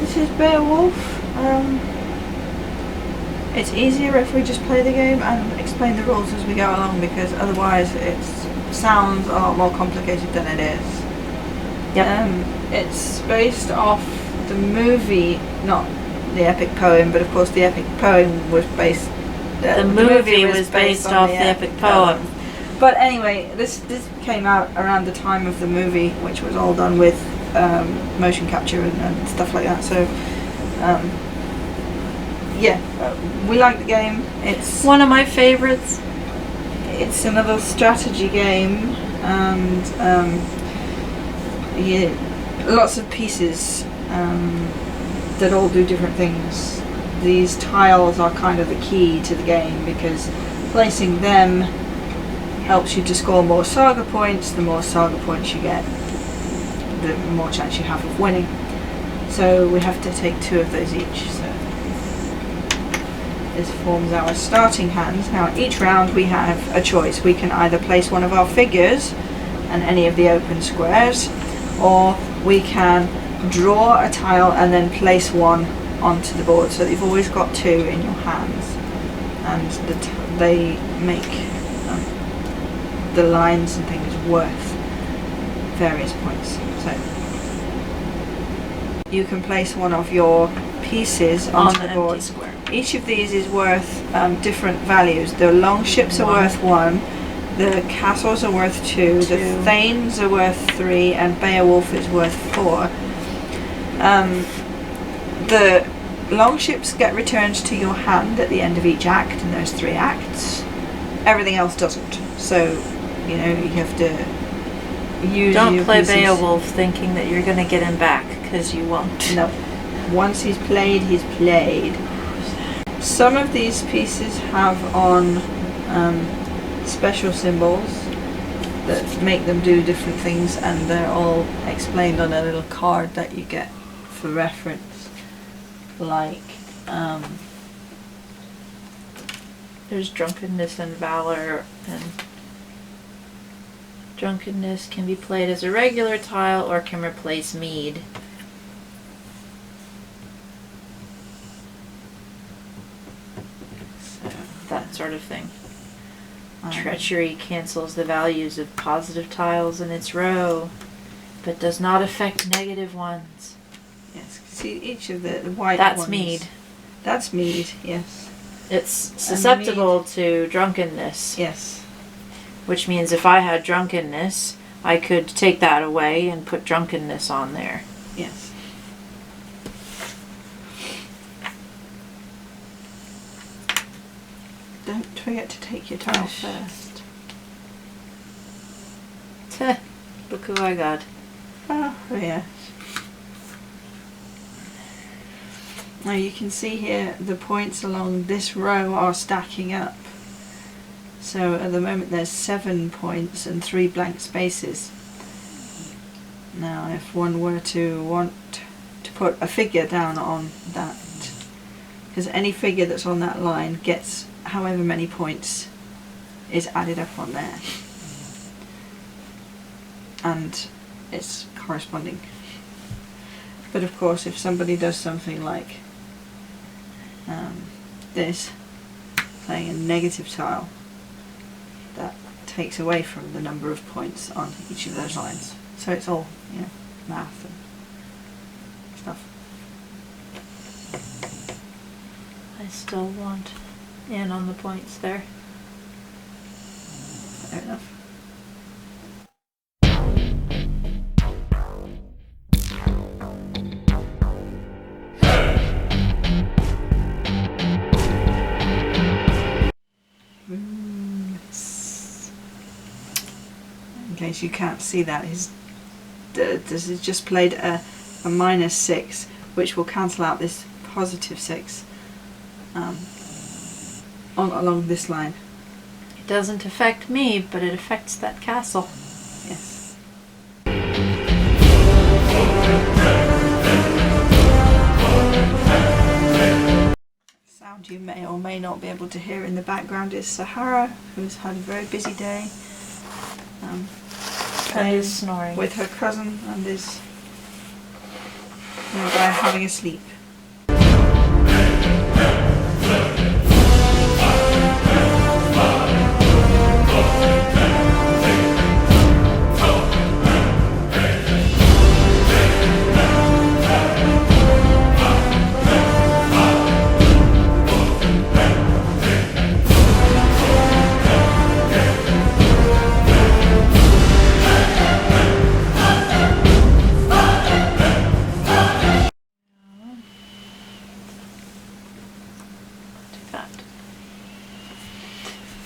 this is Beowulf. It's easier if we just play the game and explain the rules as we go along, because otherwise it sounds a lot more complicated than it is. Yep. It's based off the movie, not the epic poem, but of course the epic poem was based... the movie was based off the epic poem. But anyway, this came out around the time of the movie, which was all done with motion capture and stuff like that. So, we like the game. It's one of my favorites. It's another strategy game, and lots of pieces that all do different things. These tiles are kind of the key to the game, because placing them helps you to score more saga points. The more saga points you get, the more chance you have of winning. So we have to take 2 of those each. So this forms our starting hand. Now each round we have a choice. We can either place one of our figures and any of the open squares, or we can draw a tile and then place one onto the board. So you've always got 2 in your hands, and they make the lines and things worth various points. So you can place one of your pieces onto the board. Square. Each of these is worth different values. The long ships are worth 1, the castles are worth 2, the thanes are worth 3, and Beowulf is worth 4. The long ships get returned to your hand at the end of each act, and there's 3 acts. Everything else doesn't. So, you have to use Don't your play pieces. Beowulf thinking that you're going to get him back, because you won't. No. Once he's played, he's played. Some of these pieces have on special symbols that make them do different things, and they're all explained on a little card that you get for reference. Like, there's drunkenness and valor, and drunkenness can be played as a regular tile or can replace mead. So, that sort of thing. Treachery cancels the values of positive tiles in its row, but does not affect negative ones. Yes, see each of the white That's ones. mead. That's mead, yes. It's susceptible to drunkenness. Yes. Which means if I had drunkenness, I could take that away and put drunkenness on there. Yes. Don't forget to take your tile first. Look who I got. Oh, yes. Now you can see here the points along this row are stacking up. So at the moment there's 7 points and 3 blank spaces. Now if one were to want to put a figure down on that, because any figure that's on that line gets however many points is added up on there. And it's corresponding. But of course if somebody does something like this, playing a negative tile, that takes away from the number of points on each of those lines. So it's all, math and stuff. I still want in on the points there. Fair enough. In case you can't see that, this is just played a -6, which will cancel out this +6 along this line. It doesn't affect me, but it affects that castle. Yes. Sound you may or may not be able to hear in the background is Sahara, who's had a very busy day. And is snoring with her cousin and is by having a sleep.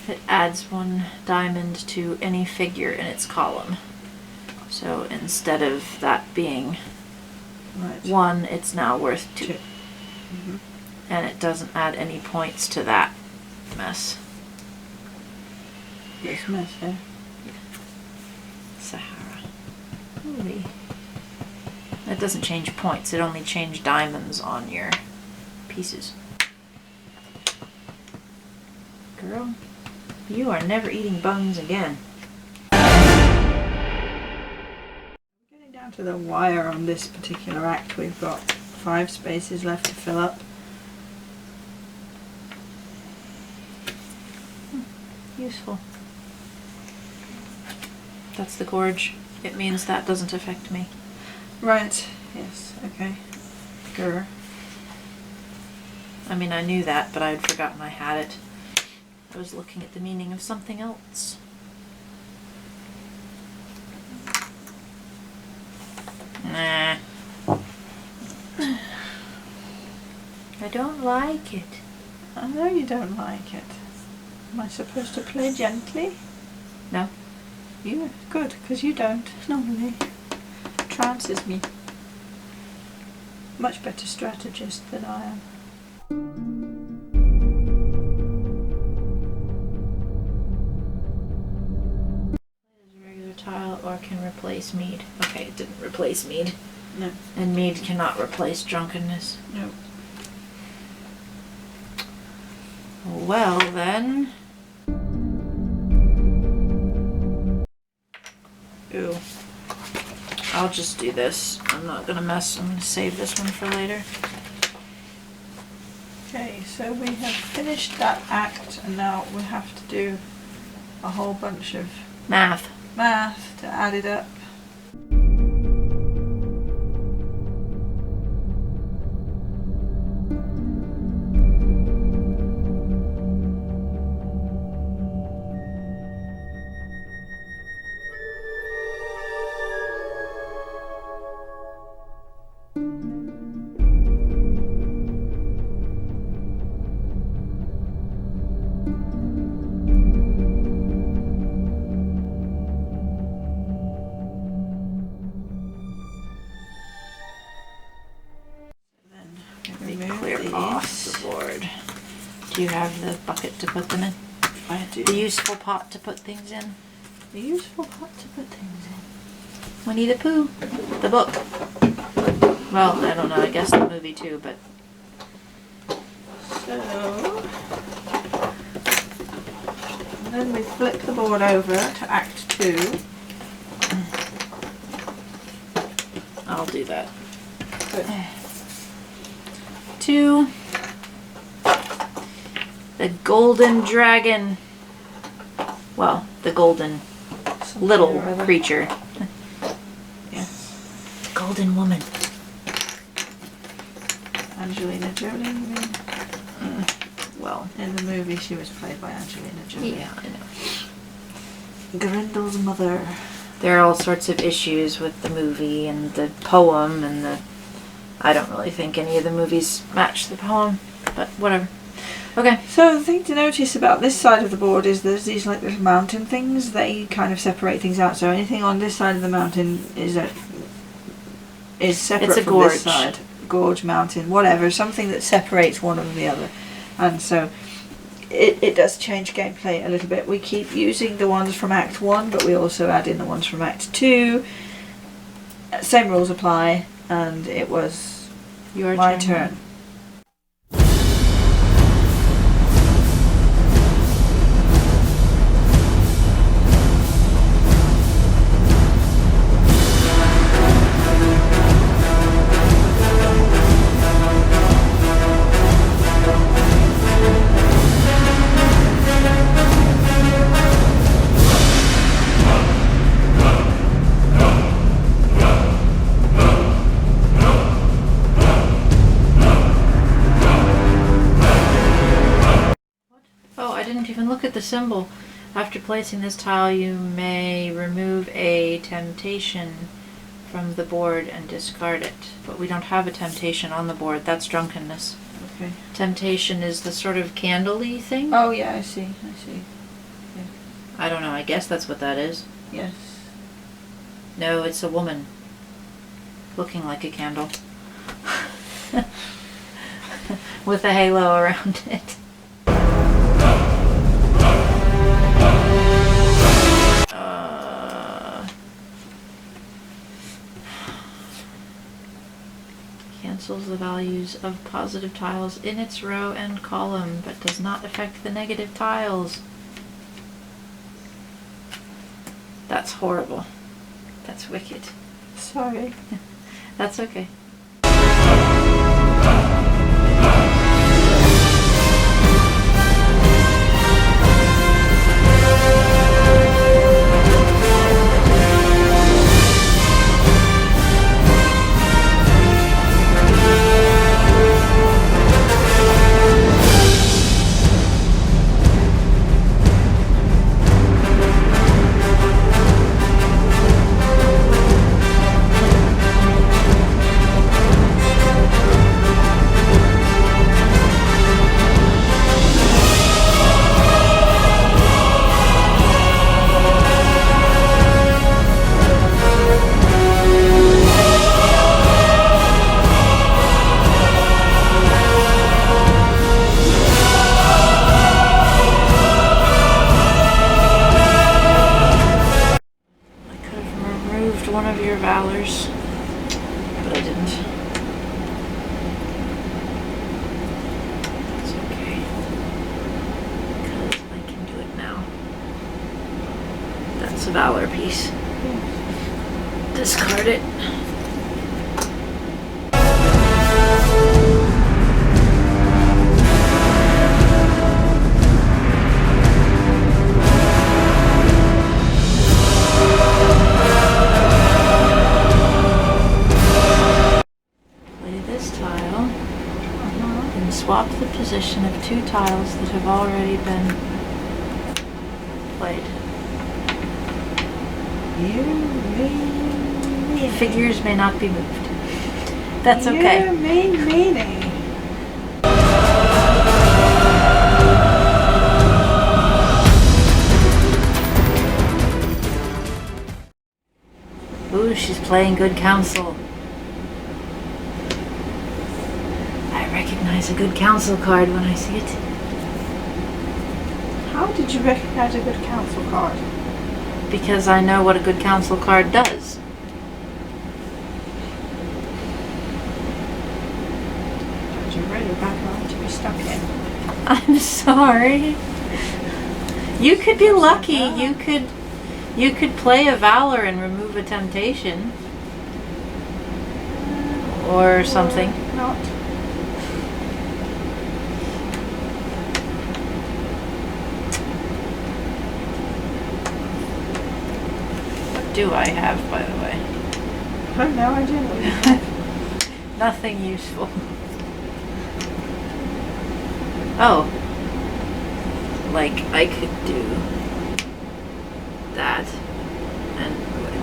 It adds 1 diamond to any figure in its column. So instead of that being 1, it's now worth 2. Mm-hmm. And it doesn't add any points to that mess. This mess here. Sahara. Holy. That doesn't change points, it only changes diamonds on your pieces. Girl, you are never eating bones again. Getting down to the wire on this particular act, we've got 5 spaces left to fill up. Useful. That's the gorge. It means that doesn't affect me. Right, yes, okay. Grr. I mean, I knew that, but I had forgotten I had it. I was looking at the meaning of something else. Nah. I don't like it. I know you don't like it. Am I supposed to play gently? No. You? Good, because you don't, normally. Trances me. Much better strategist than I am. Regular tile or can replace mead. Okay, it didn't replace mead. No. And mead cannot replace drunkenness. No. Well then. Ooh. I'll just do this. I'm not gonna mess. I'm gonna save this one for later. Okay, so we have finished that act and now we have to do a whole bunch of Math. math to add it up. Clear off the board. Do you have the bucket to put them in? I do. The useful pot to put things in? The useful pot to put things in. Winnie the Pooh. The book. Well, I don't know. I guess the movie too, but... So... And then we flip the board over to Act 2. I'll do that. Good. 2. The golden dragon. Well, the golden Something little or other. creature. Yes. Golden woman. Angelina Jolie, you mean? Well, In the movie she was played by Angelina Jolie. yeah, I know. Grendel's mother. There are all sorts of issues with the movie and the poem and the... I don't really think any of the movies match the poem, but whatever. Okay. So the thing to notice about this side of the board is there's these like little mountain things. They kind of separate things out. So anything on this side of the mountain is separate It's a from gorge. this side. Gorge, mountain, whatever. Something that separates one from the other. And so it does change gameplay a little bit. We keep using the ones from Act 1, but we also add in the ones from Act 2. Same rules apply, and it was Your my turn. at the symbol. After placing this tile, you may remove a temptation from the board and discard it. But we don't have a temptation on the board. That's drunkenness. Okay. Temptation is the sort of candle-y thing. Oh yeah, I see. Yeah. I don't know. I guess that's what that is. Yes. No, it's a woman looking like a candle with a halo around it. Cancels the values of positive tiles in its row and column, but does not affect the negative tiles. That's horrible. That's wicked. Sorry. That's okay. One of your valors, but I didn't. It's okay, because I can do it now. That's a valor piece. Discard it. Swap the position of two tiles that have already been played. Figures may not be moved. That's okay. You meanie. Ooh, she's playing good counsel. Recognize a good counsel card when I see it. How did you recognize a good counsel card? Because I know what a good counsel card does. You're really bad line to be stuck in. I'm sorry. You could be lucky. You could play a valor and remove a temptation. Or something. Not. Do I have, by the way? I have no idea what you have. Nothing useful. Oh. Like, I could do that. And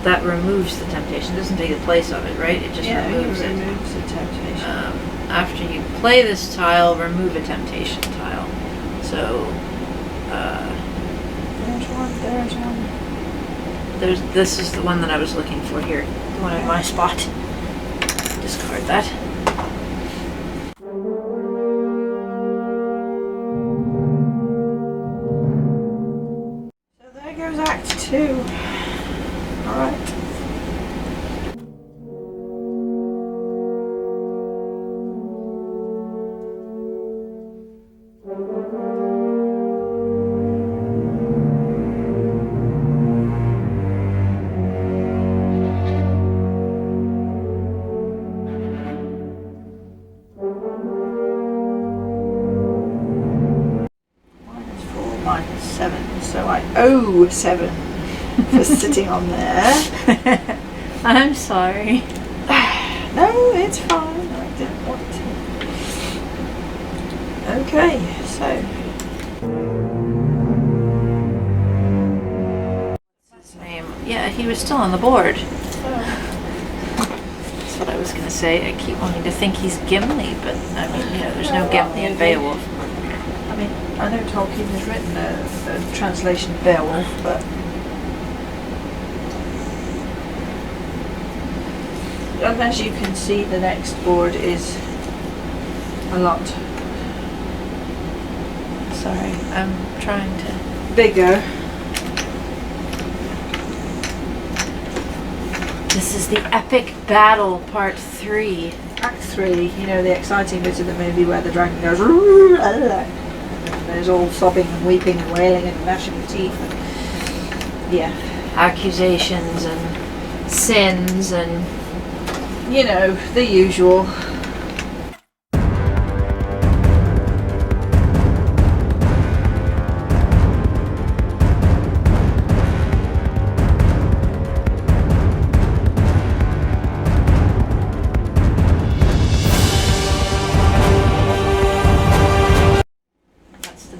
that removes the temptation. It doesn't take the place of it, right? It just removes it. Removes the temptation. After you play this tile, remove a temptation tile. So, there's one. This is the one that I was looking for here. The one in my spot. Discard that. So there goes Act 2. Alright. So I owe 7 for sitting on there. I'm sorry. No, it's fine. I didn't want to. Okay, so Yeah, he was still on the board. Oh. That's what I was going to say. I keep wanting to think he's Gimli, but I mean, you know, there's no Gimli in Beowulf. I mean, I know Tolkien has written a translation of Beowulf, but as you can see, the next board is a lot. Sorry, I'm trying to. Bigger. This is the epic battle, part 3. Act 3, you know, the exciting bit of the movie where the dragon goes and there's all sobbing and weeping and wailing and gnashing of teeth. And, yeah. Accusations and sins and... You know, the usual.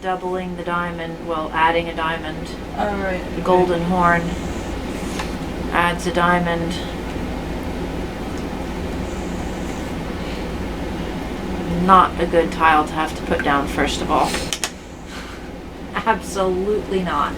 Doubling the diamond, well, adding a diamond. Alright. The golden horn adds a diamond. Not a good tile to have to put down, first of all. Absolutely not.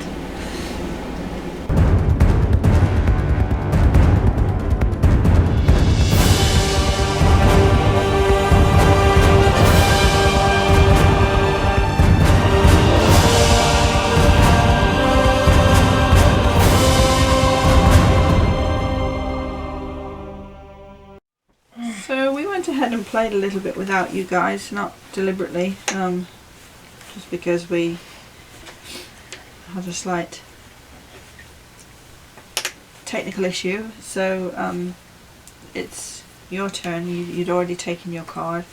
So we went ahead and played a little bit without you guys, not deliberately, just because we had a slight technical issue. So it's your turn. You'd already taken your card,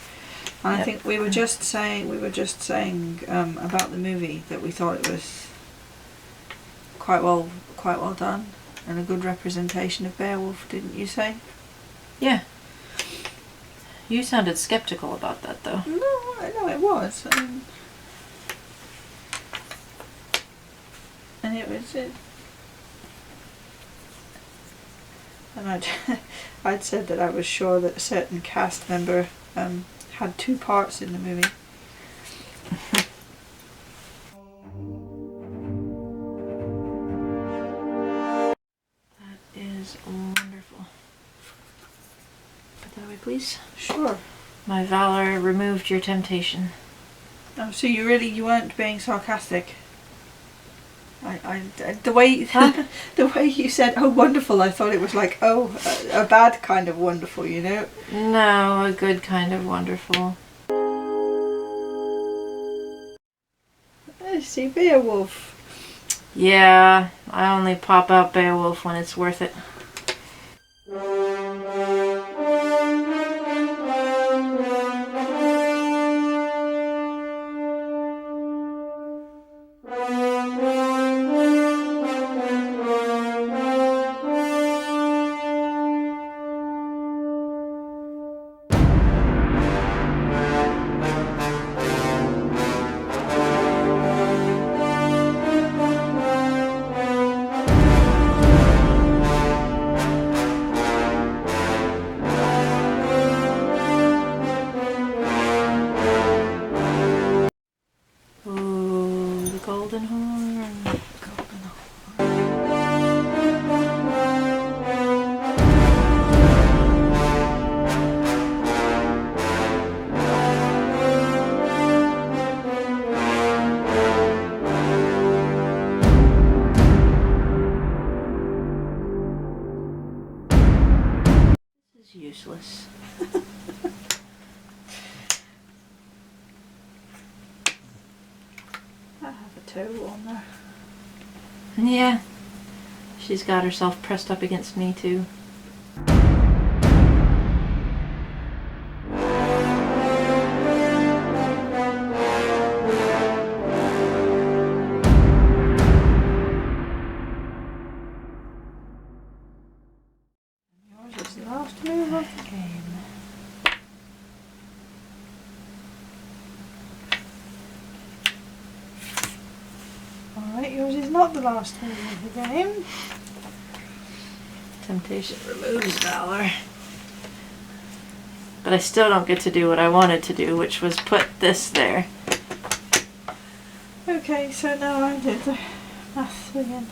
and I think we were just saying about the movie that we thought it was quite well done and a good representation of Beowulf, didn't you say? Yeah. You sounded skeptical about that, though. No, it was. And it was it. And I'd said that I was sure that a certain cast member had 2 parts in the movie. That is wonderful. Put that away, please. Sure. My valor removed your temptation. Oh, so you weren't being sarcastic. The way the way you said "oh wonderful," I thought it was like a bad kind of wonderful, you know. No, a good kind of wonderful. I see Beowulf. Yeah, I only pop out Beowulf when it's worth it. Golden horn. This is useless. Toe on there. Yeah, she's got herself pressed up against me too. Yours is the last move of the game. Alright, yours is not the last move of the game. Temptation removes valor. But I still don't get to do what I wanted to do, which was put this there. Okay, so now I do the math again.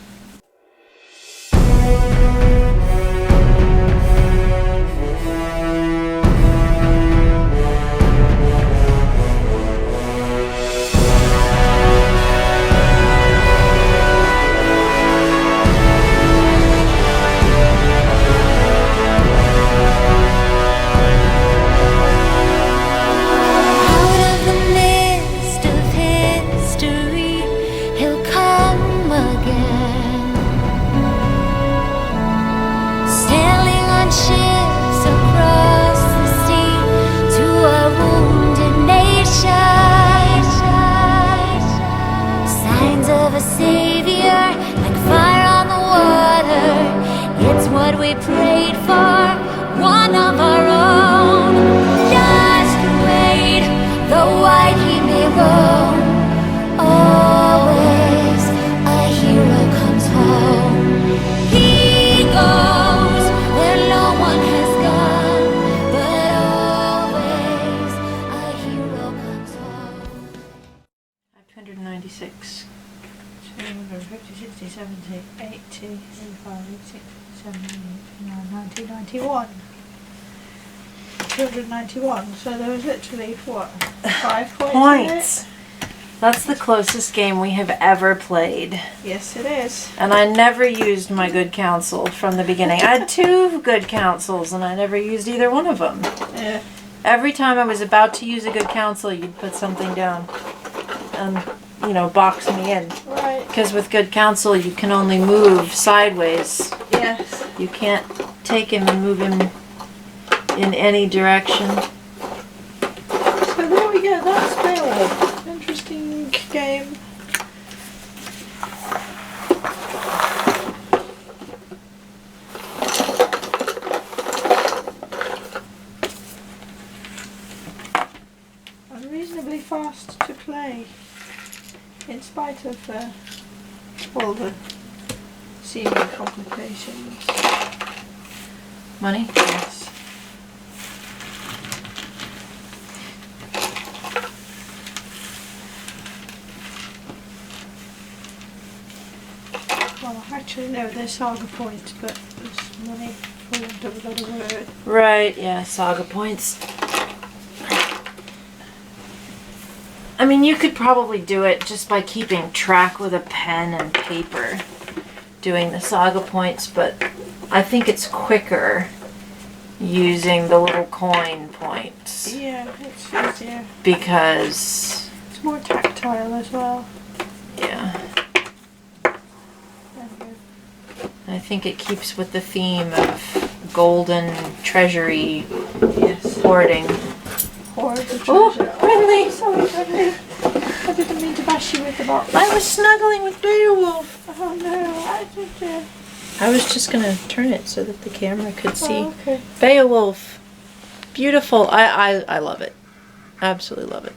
We prayed for one of our own. Just wait, though white he may roam. Always a hero comes home. He goes where no one has gone, but always a hero comes home. 296. 250, 60, 70, 80, 85, 86, 70, 89, 90, 91. 291. So there was literally, what, 5 points? Points. That's the closest game we have ever played. Yes, it is. And I never used my good counsel from the beginning. I had 2 good counsels and I never used either one of them. Yeah. Every time I was about to use a good counsel, you'd put something down and, you know, box me in. Right. Because with good counsel, you can only move sideways. Yes. You can't take him and move him in any direction. So there we go. That's Beowulf. Interesting game. And reasonably fast to play, in spite of all the seeming complications. Money? Yes. Well, actually no, they're saga points, but there's money for want of a better word. Right, yeah, saga points. I mean, you could probably do it just by keeping track with a pen and paper, doing the saga points, but I think it's quicker using the little coin points. Yeah, it's easier. Because, It's more tactile as well. yeah, There we go. I think it keeps with the theme of golden treasury Yes. hoarding. Hoard the Oh, treasure. Ridley! Sorry, Ridley. I didn't mean to bash you with the box. I was snuggling with Beowulf. Oh no, I did. I was just gonna turn it so that the camera could see. Oh, okay. Beowulf. Beautiful. I love it. Absolutely love it.